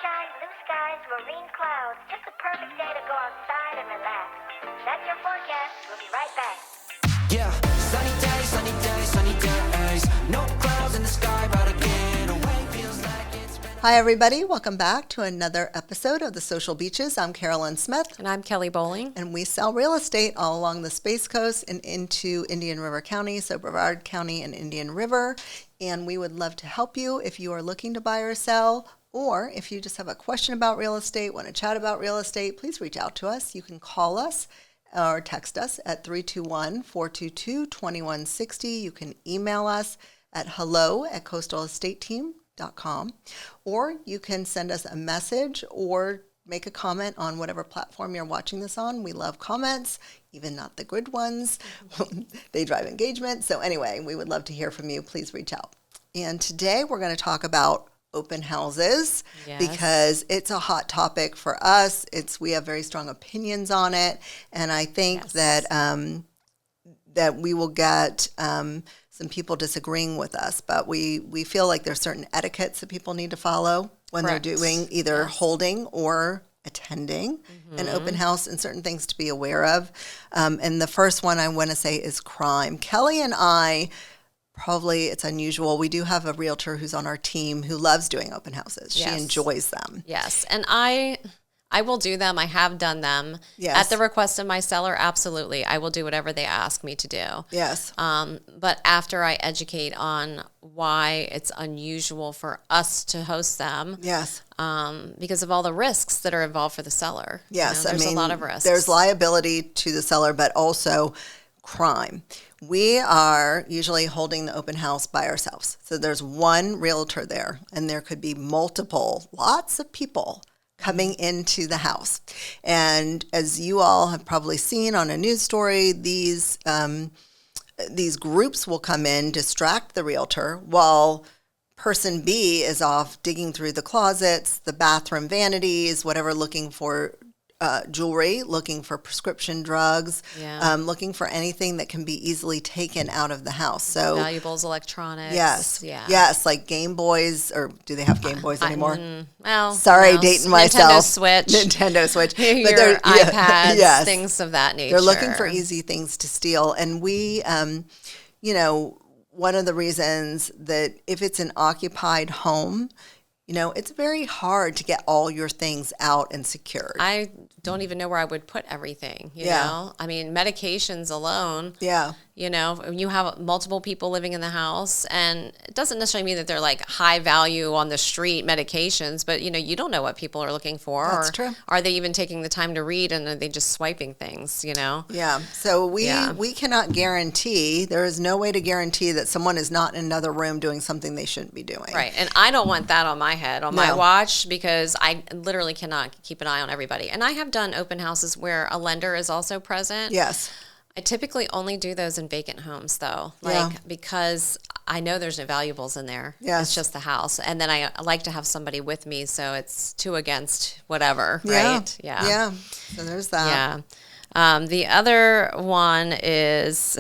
sunshine, blue skies, marine clouds. Just a perfect day to go outside and relax. That's your forecast. We'll be right back. Yeah, sunny days, sunny days, sunny days. No clouds in the sky, but again, away feels like it's been... Hi, everybody. Welcome back to another episode of The Social Beaches. I'm Carolyn Smith. And I'm Kelly Bowling. And we sell real estate all along the Space Coast and into Indian River County, so Brevard County and Indian River. And we would love to help you if you are looking to buy or sell, or if you just have a question about real estate, want to chat about real estate, please reach out to us. You can call us or text us at 321-422-2160. You can email us at hello@coastalestateteam.com, or you can send us a message or make a comment on whatever platform you're watching this on. We love comments, even not the good ones. They drive engagement. So anyway, we would love to hear from you. Please reach out. And today we're going to talk about open houses, because it's a hot topic for us. We have very strong opinions on it, and I think that we will get some people disagreeing with us, but we feel like there's certain etiquettes that people need to follow when they're doing either holding or attending an open house, and certain things to be aware of. And the first one I want to say is crime. Kelly and I, probably it's unusual, we do have a realtor who's on our team who loves doing open houses. She enjoys them. Yes, and I will do them. I have done them. Yes. At the request of my seller, absolutely. I will do whatever they ask me to do. Yes. But after I educate on why it's unusual for us to host them. Yes. Because of all the risks that are involved for the seller. Yes. There's a lot of risks. There's liability to the seller, but also crime. We are usually holding the open house by ourselves. So there's one realtor there, and there could be lots of people coming into the house. And as you all have probably seen on a news story, these groups will come in, distract the realtor, while person B is off digging through the closets, the bathroom vanities, whatever, looking for jewelry, looking for prescription drugs, looking for anything that can be easily taken out of the house. So valuables, electronics. Yes, like Game Boys, or do they have Game Boys anymore? Well, sorry, dating myself. Nintendo Switch, Your but they're iPads, things of that nature. They're looking for easy things to steal, and we, one of the reasons that if it's an occupied home, it's very hard to get all your things out and secured. I don't even know where I would put everything, you know? I mean, medications alone. Yeah. You have multiple people living in the house, and it doesn't necessarily mean that they're like high value on the street medications, but you don't know what people are looking for. That's true. Are they even taking the time to read, and are they just swiping things, Yeah. So we cannot guarantee, there is no way to guarantee that someone is not in another room doing something they shouldn't be doing. Right. And I don't want that on my head, on my watch, because I literally cannot keep an eye on everybody. And I have done open houses where a lender is also present. Yes. I typically only do those in vacant homes, though, because I know there's no valuables in there. Yes. It's just the house. And then I like to have somebody with me, so it's 2 against whatever, yeah. right? Yeah. Yeah. So there's that. Yeah. The other one is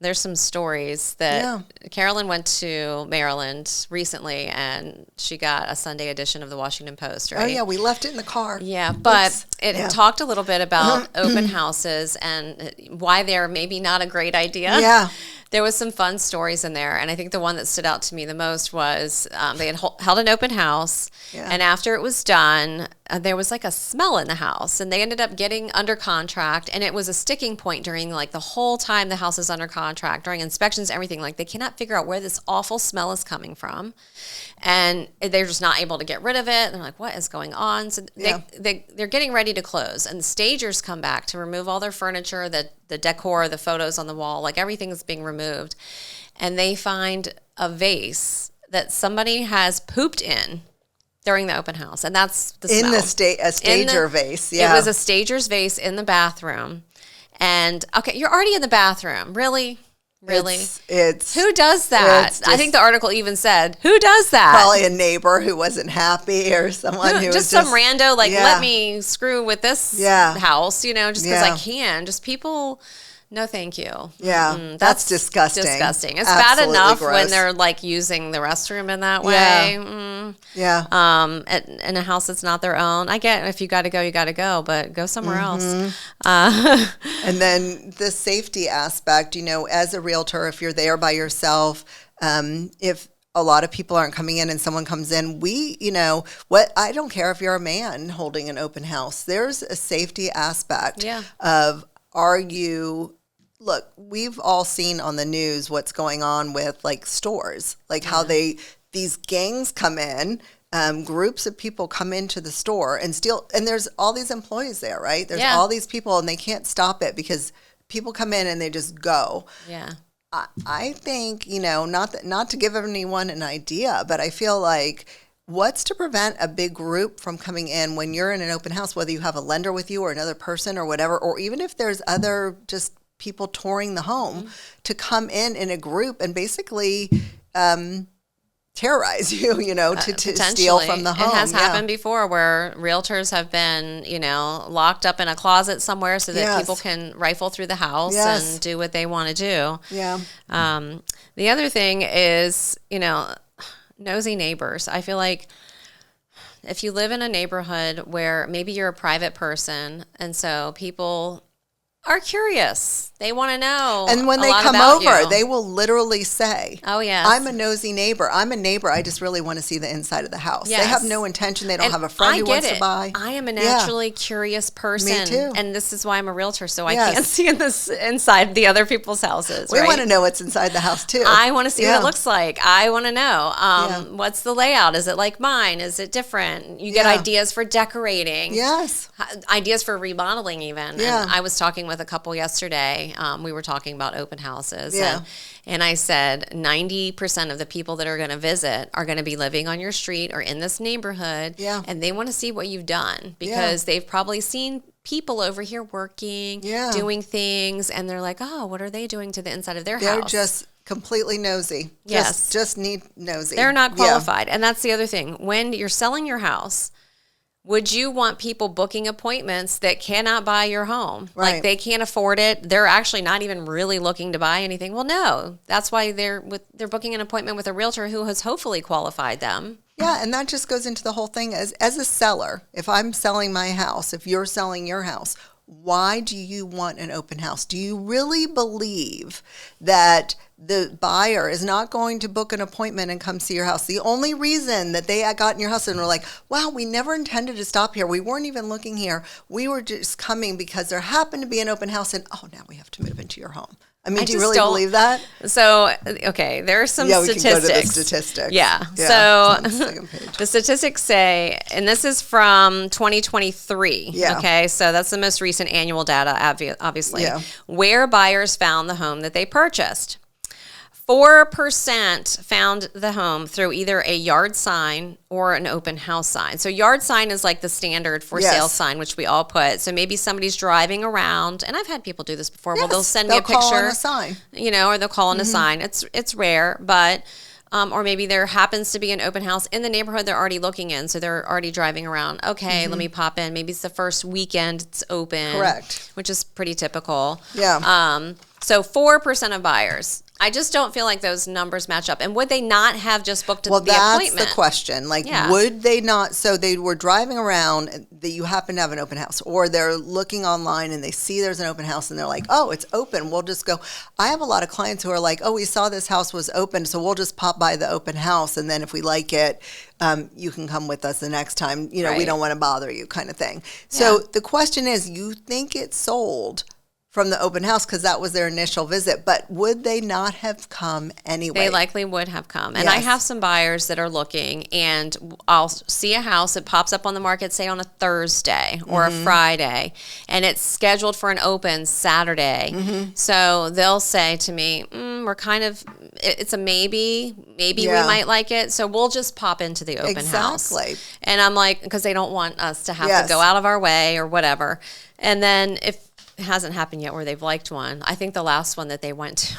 there's some stories that Carolyn went to Maryland recently, and she got a Sunday edition of the Washington Post, right? Oh, yeah. We left it in the car. Yeah, but it talked a little bit about open houses and why they're maybe not a great idea. Yeah. There was some fun stories in there, and I think the one that stood out to me the most was they had held an open house, and after it was done, there was like a smell in the house, and they ended up getting under contract, and it was a sticking point during like the whole time the house is under contract, during inspections, everything. Like they cannot figure out where this awful smell is coming from, and they're just not able to get rid of it. And they're like, what is going on? So they're getting ready to close, and the stagers come back to remove all their furniture, the decor, the photos on the wall, like everything is being removed, and they find a vase that somebody has pooped in during the open house, and that's the smell. In a stager vase, yeah. It was a stager's vase in the bathroom, and okay, you're already in the bathroom, really? It's who does that? I think the article even said, who does that? Probably a neighbor who wasn't happy, or someone who was some rando, like, let me screw with this house, just because I can. Just people No, thank you. Yeah, that's disgusting. Disgusting. It's Absolutely bad enough gross. when they're like using the restroom in that way. In a house that's not their own. I get if you got to go, you got to go, but go somewhere else. And then the safety aspect, as a realtor, if you're there by yourself, if a lot of people aren't coming in and someone comes in, I don't care if you're a man holding an open house. There's a safety aspect of, look, we've all seen on the news what's going on with like stores, like how these gangs come in, groups of people come into the store and steal, and there's all these employees there, right? There's all these people and they can't stop it because people come in and they just go. Yeah. I think, not to give anyone an idea, but I feel like what's to prevent a big group from coming in when you're in an open house, whether you have a lender with you or another person or whatever, or even if there's other just people touring the home to come in a group and basically terrorize you, to steal from the home. It has happened before where realtors have been, locked up in a closet somewhere so that people can rifle through the house and do what they want to do. Yeah. The other thing is, nosy neighbors. I feel like if you live in a neighborhood where maybe you're a private person and so people are curious. They want to know. And when they come over, they will literally say, "Oh, yes. I'm a nosy neighbor. I'm a neighbor. I just really want to see the inside of the house." Yes. They have no intention. They don't have a friend who wants to buy. I am a naturally curious person. Me too. And this is why I'm a realtor, so I can't see inside the other people's houses. We want to know what's inside the house too. I want to see what it looks like. I want to know what's the layout. Is it like mine? Is it different? You get ideas for decorating. Yes. Ideas for remodeling even. Yeah. And I was talking with a couple yesterday. We were talking about open houses. Yeah. And I said 90% of the people that are going to visit are going to be living on your street or in this neighborhood. Yeah. And they want to see what you've done because they've probably seen people over here working, doing things, and they're like, oh, what are they doing to the inside of their house? They're just completely nosy. Yes. Just need nosy. They're not qualified. And that's the other thing. When you're selling your house, would you want people booking appointments that cannot buy your home? Right. Like they can't afford it. They're actually not even really looking to buy anything. Well, no. That's why they're booking an appointment with a realtor who has hopefully qualified them. Yeah, and that just goes into the whole thing as a seller. If I'm selling my house, if you're selling your house, why do you want an open house? Do you really believe that the buyer is not going to book an appointment and come see your house? The only reason that they got in your house and were like, wow, we never intended to stop here. We weren't even looking here. We were just coming because there happened to be an open house and, oh, now we have to move into your home. I mean, do you really believe that? So, okay, there are some statistics. We can go to the statistics. Yeah. So, the statistics say, and this is from 2023. Yeah. Okay, so that's the most recent annual data, obviously. Yeah. Where buyers found the home that they purchased. 4% found the home through either a yard sign or an open house sign. So yard sign is like the standard for sale sign, which we all put. So maybe somebody's driving around, and I've had people do this before. Well, they'll send me a picture. They'll call on a sign. Or they'll call on a sign. It's rare, but or maybe there happens to be an open house in the neighborhood they're already looking in, so they're already driving around. Okay, let me pop in. Maybe it's the first weekend it's open. Correct. Which is pretty typical. Yeah. So 4% of buyers. I just don't feel like those numbers match up. And would they not have just booked the appointment? That's the question. Like, would they not? So they were driving around that you happen to have an open house, or they're looking online and they see there's an open house and they're like, oh, it's open. We'll just go. I have a lot of clients who are like, oh, we saw this house was open, so we'll just pop by the open house. And then if we like it, you can come with us the next time. We don't want to bother you, kind of thing. So the question is, you think it's sold from the open house because that was their initial visit, but would they not have come anyway? They likely would have come. And I have some buyers that are looking, and I'll see a house that pops up on the market, say on a Thursday or a Friday, and it's scheduled for an open Saturday. So they'll say to me, it's a maybe we might like it, so we'll just pop into the open house. And I'm like, because they don't want us to have to go out of our way or whatever. And then if it hasn't happened yet where they've liked one. I think the last one that they went to,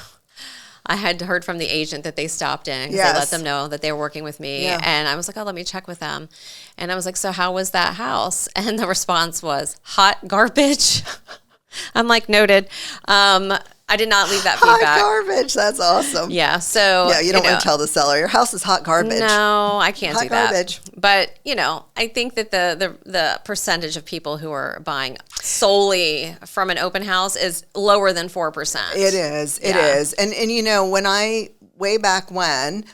I had heard from the agent that they stopped in because they let them know that they were working with me. Yeah. And I was like, oh, let me check with them. And I was like, so how was that house? And the response was, hot garbage. I'm like, noted. I did not leave that Hot feedback. garbage. That's awesome. Yeah. So Yeah, you don't want to tell the seller your house is hot garbage. No, I can't Hot do that. garbage. But I think that the percentage of people who are buying solely from an open house is lower than 4%. It is. It is. And when I way back when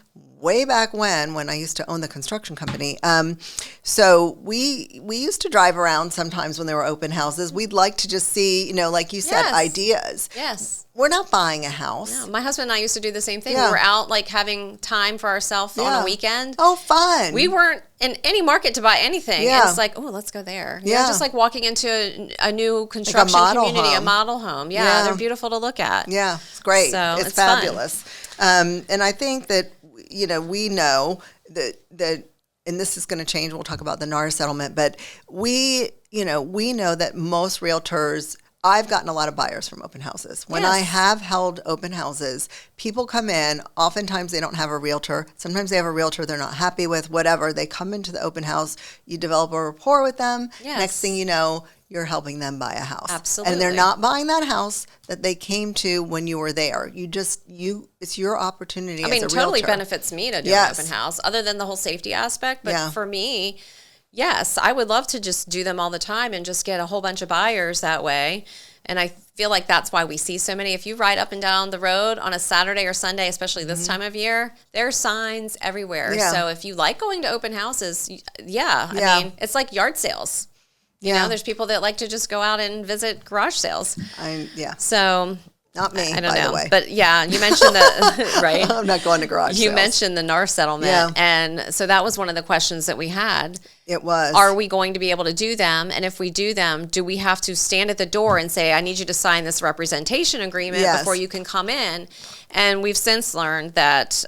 I used to own the construction company, so we used to drive around sometimes when there were open houses. We'd like to just see, like you said, Yes. ideas. Yes. We're not buying a house. No, my husband and I used to do the same thing. Yeah. We were out like having time for ourselves on a weekend. Oh, fun. We weren't in any market to buy anything. Yeah. And it's like, oh, let's go there. Yeah. Just like walking into a new construction model community, home. a model home. Yeah, Yeah. they're beautiful to look at. Yeah, it's great. So it's it's fun. fabulous. And I think that, we know that, and this is going to change. We'll talk about the NAR settlement, but we know that most realtors, I've gotten a lot of buyers from open houses. When I have held open houses, people come in, oftentimes they don't have a realtor. Sometimes they have a realtor they're not happy with, whatever. They come into the open house, you develop a rapport with them. Yes. Next thing you know, you're helping them buy a house. Absolutely. And they're not buying that house that they came to when you were there. It's your opportunity as a realtor. Totally benefits me to do an open house, other than the whole safety aspect. But for me, yes, I would love to just do them all the time and just get a whole bunch of buyers that way. And I feel like that's why we see so many. If you ride up and down the road on a Saturday or Sunday, especially this time of year, there are signs everywhere. Yeah. So if you like going to open houses, I mean, it's like yard sales. You know, there's people that like to just go out and visit garage sales. So not me, I don't by know. the way. But yeah, you mentioned the right. I'm not going to garage You sales. mentioned the NAR settlement, and so that was one of the questions that we had. It was. Are we going to be able to do them? And if we do them, do we have to stand at the door and say, I need you to sign this representation agreement before you can come in? And we've since learned that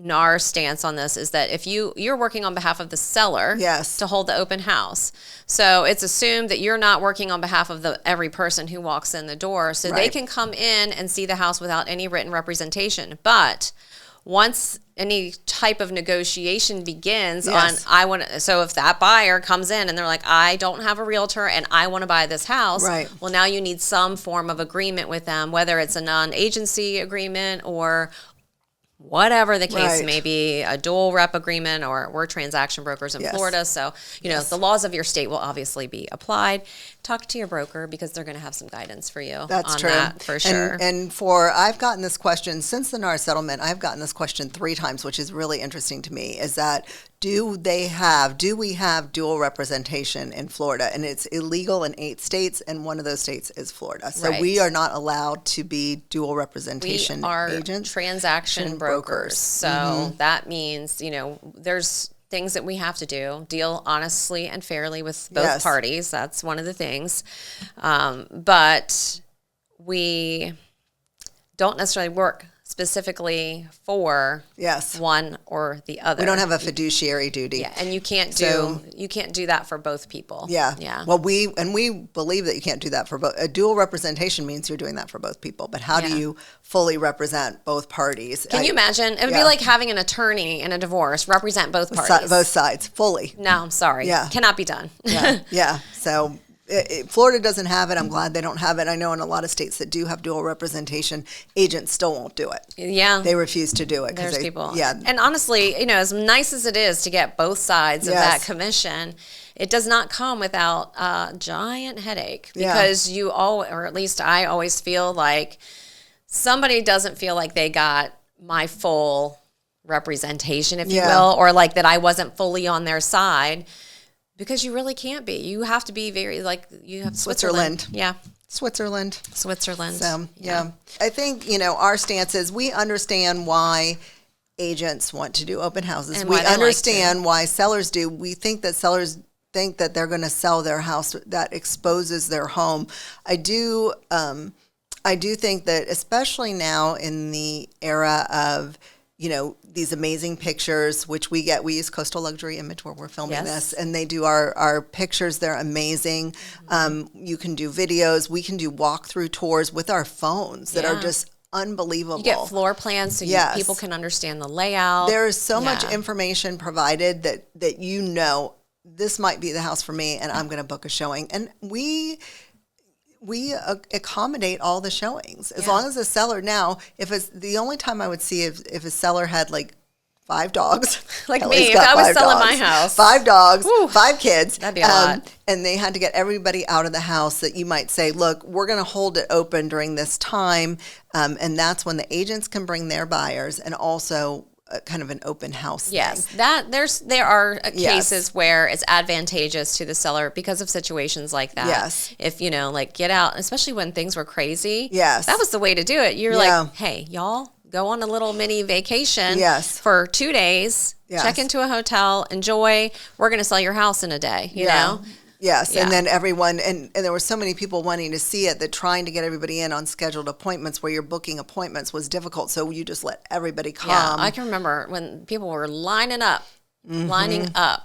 NAR's stance on this is that if you're working on behalf of the seller to hold the open house. So it's assumed that you're not working on behalf of every person who walks in the door. So they can come in and see the house without any written representation. But once any type of negotiation begins so if that buyer comes in and they're like, I don't have a realtor and I want to buy this house. Right. Well, now you need some form of agreement with them, whether it's a non-agency agreement or whatever the case may be, a dual rep agreement, or we're transaction brokers in Florida. So, the laws of your state will obviously be applied. Talk to your broker because they're going to have some guidance for you. That's on true. That for sure. And I've gotten this question since the NAR settlement. I've gotten this question 3 times, which is really interesting to me, is that do we have dual representation in Florida? And it's illegal in 8 states, and one of those states is Florida. So we are not allowed to be dual representation agents. Transaction brokers. So that means, there's things that we have to do, deal honestly and fairly with both parties. That's one of the things. But we don't necessarily work specifically for one or the other. We don't have a fiduciary duty. Yeah, and you can't do that for both people. Yeah. Well, we believe that you can't do that for both. A dual representation means you're doing that for both people. But how do you fully represent both parties? Can you imagine? It would be like having an attorney in a divorce represent both parties. Both sides, fully. No, I'm sorry. Yeah. Cannot be done. Yeah. So Florida doesn't have it. I'm glad they don't have it. I know in a lot of states that do have dual representation, agents still won't do it. Yeah. They refuse to do it. There's people. Yeah. And honestly, as nice as it is to get both sides of that commission, it does not come without a giant headache because or at least I always feel like somebody doesn't feel like they got my full representation, if you will, or like that I wasn't fully on their side. Because you really can't be. You have to be you have Switzerland. Yeah. Switzerland. So, yeah. I think, our stance is we understand why agents want to do open houses. And we understand why sellers do. We think that sellers think that they're going to sell their house that exposes their home. I do think that especially now in the era of these amazing pictures, which we use Coastal Luxury Image where we're filming this, and they do our pictures. They're amazing. You can do videos. We can do walkthrough tours with our phones that are just unbelievable. You get floor plans so people can understand the layout. There is so much information provided that this might be the house for me, and I'm going to book a showing. And we accommodate all the showings as Yeah. long as the seller. Now, if it's the only time I would see if a seller had like 5 dogs, Like Ellie's me, if got I was 5 selling my dogs, house. 5 dogs, Whew. 5 kids, That'd be a lot. and they had to get everybody out of the house. That you might say, look, we're going to hold it open during this time, and that's when the agents can bring their buyers, and also kind of an open house. Yes, thing. there are Yes. cases where it's advantageous to the seller because of situations like that. Yes. If like get out, especially when things were crazy. Yes. That was the way to do it. You're Yeah. like, hey, y'all, go on a little mini vacation. Yes. For 2 days. Yes. Check into a hotel. Enjoy. We're going to sell your house in a day. You know. Yes, Yeah. and then everyone, and there were so many people wanting to see it that trying to get everybody in on scheduled appointments where you're booking appointments was difficult. So you just let everybody come. Yeah, I can remember when people were lining up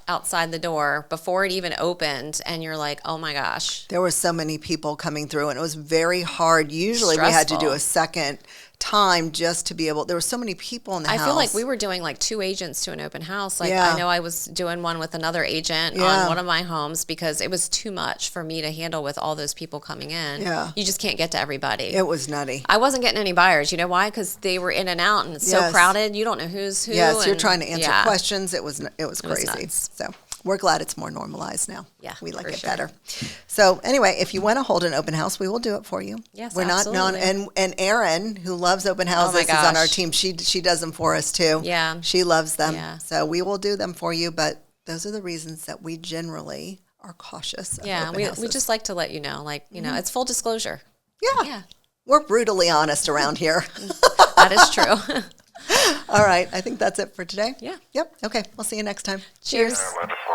outside the door before it even opened, and you're like, oh my gosh. There were so many people coming through, and it was very hard. Usually we had to do Stressful. a second time just to be able, there were so many people in the house. I feel like we were doing like 2 agents to an open house. Like Yeah. I know I was doing one with another agent Yeah. on one of my homes because it was too much for me to handle with all those people coming in. Yeah. You just can't get to everybody. It was nutty. I wasn't getting any buyers. You know why? Because they were in and out and it's so Yes. crowded. You don't know who's who. Yes, you're and- trying to answer yeah. questions. It was crazy. nuts. So we're glad it's more normalized now. Yeah, we like for it sure. better. So anyway, if you want to hold an open house, we will do it for you. Yes, we're not known. absolutely. And Erin, who loves open my houses, is on our gosh. team. She does them for us too. Yeah. she loves them. Yeah. So we will do them for you. But those are the reasons that we generally are cautious. Of Yeah, open we houses. just like to let you know, like, you know, it's full disclosure. Yeah. We're brutally honest around here. That is true. All right, I think that's it for today. Yeah. Yep. Okay. We'll see you next time. Cheers. Wonderful.